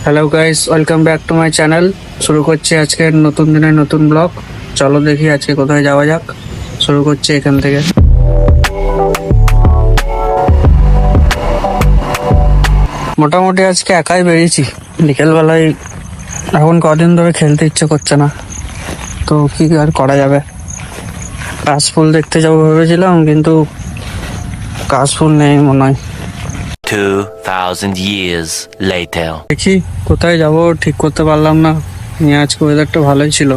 Hello guys, welcome back to my channel. শুরু করছি আজকের নতুন দিনের নতুন ব্লগ। চলো দেখি আজকে কোথায় যাওয়া যাক। শুরু করছি এখান থেকে। মোটামুটি আজকে একাই বেরিয়েছি। বিকেলবেলায় এখন কদিন ধরে খেলতে ইচ্ছে করছে না, তো কি আর করা যাবে। কাশফুল দেখতে যাবো ভেবেছিলাম, কিন্তু কাশফুল নেই মনে হয়। 2000 years later. দেখি কোথায় যাব, ঠিক করতে পারলাম না। নিয়ে আজকে ওয়েদারটা ভালোই ছিল,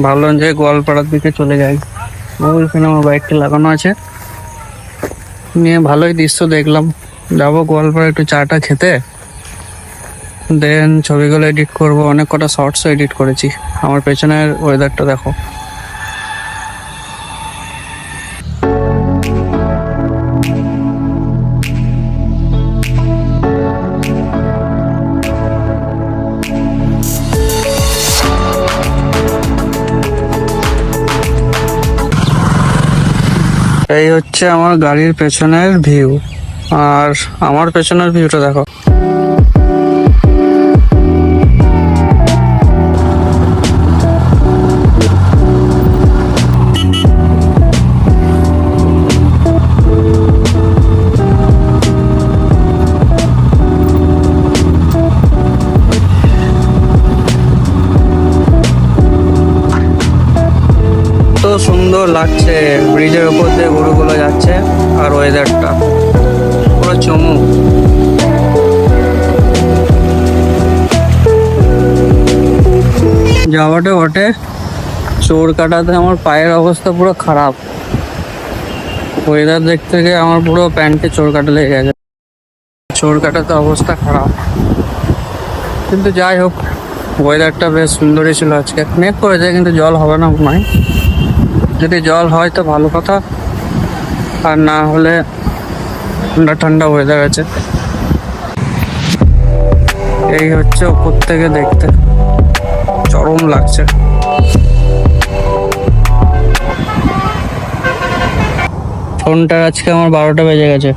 ভাবলাম যে গোয়ালপাড়ার দিকে চলে যাই। ওইখানে আমার বাইকটা লাগানো আছে, নিয়ে ভালোই দৃশ্য দেখলাম। যাবো গোয়ালপাড়া একটু চাটা খেতে, দেন ছবিগুলো এডিট করব। অনেক কটা শর্টসও এডিট করেছি। আমার পেছনের ওয়েদারটা দেখো। এই হচ্ছে আমার গাড়ির পেছনের ভিউ, আর আমার পেছনের ভিউটা দেখো। তো সুন্দর লাগছে, ব্রিজের উপর দিয়ে গরুগুলো যাচ্ছে, আর ওয়েদারটা পুরো চমু। যাওয়াটা বটে, চোর কাটাতে আমার পায়ের অবস্থা পুরো খারাপ। ওয়েদার দেখতে গিয়ে আমার পুরো প্যান্টে চোর কাটা লেগে গেছে। চোর কাটাতে অবস্থা খারাপ, কিন্তু যাই হোক, ওয়েদারটা বেশ সুন্দরই ছিল আজকে। মেঘ করেছে, কিন্তু জল হবে না মনে হয়। যদি জল হয় তো ভালো কথা, আর না হলে ঠান্ডা ঠান্ডা ওয়েদার আছে। এই হচ্ছে উপর থেকে দেখতে, চরম লাগছে। ফোনটা আজকে আমার 12টা বেজে গেছে,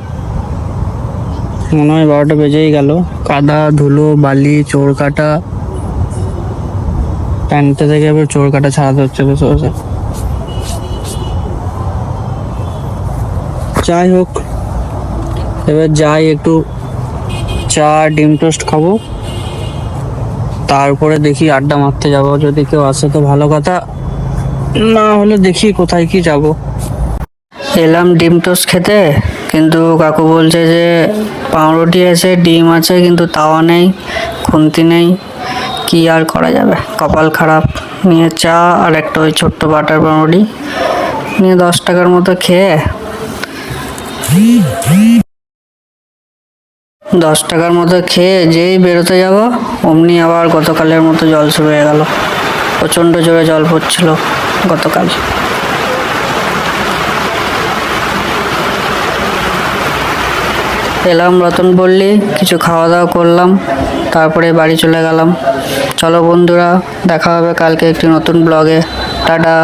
মনে হয় 12টা বেজেই গেল। কাদা ধুলো বালি চোর কাটা, প্যান্টে থেকে এবার চোর কাটা ছাড়াতে হচ্ছে বসে বসে। যাই হোক, এবার যাই, একটু চা ডিম টোস্ট খাবো, তারপরে দেখি আড্ডা মারতে যাবো। যদি কেউ আসে তো ভালো কথা, না হলে দেখি কোথায় কি যাব। এলাম ডিম টোস্ট খেতে, কিন্তু কাকু বলছে যে পাউরুটি আছে ডিম আছে, কিন্তু তাওয়া নেই, খুন্তি নেই। কি আর করা যাবে, কপাল খারাপ। নিয়ে চা আর একটা ওই ছোট্ট বাটার পাউরুটি নিয়ে 10 টাকার মতো খেয়ে 10 টাকার মতো খেয়ে যেই বেরোতে যাব, অমনি আবার গতকালের মতো জল শুরু হয়ে গেল। প্রচণ্ড জোরে জল পড়ছিল গতকাল। এলাম রতনপল্লী, কিছু খাওয়া দাওয়া করলাম, তারপরে বাড়ি চলে গেলাম। চলো বন্ধুরা, দেখা হবে কালকে একটি নতুন ব্লগে। টাটা।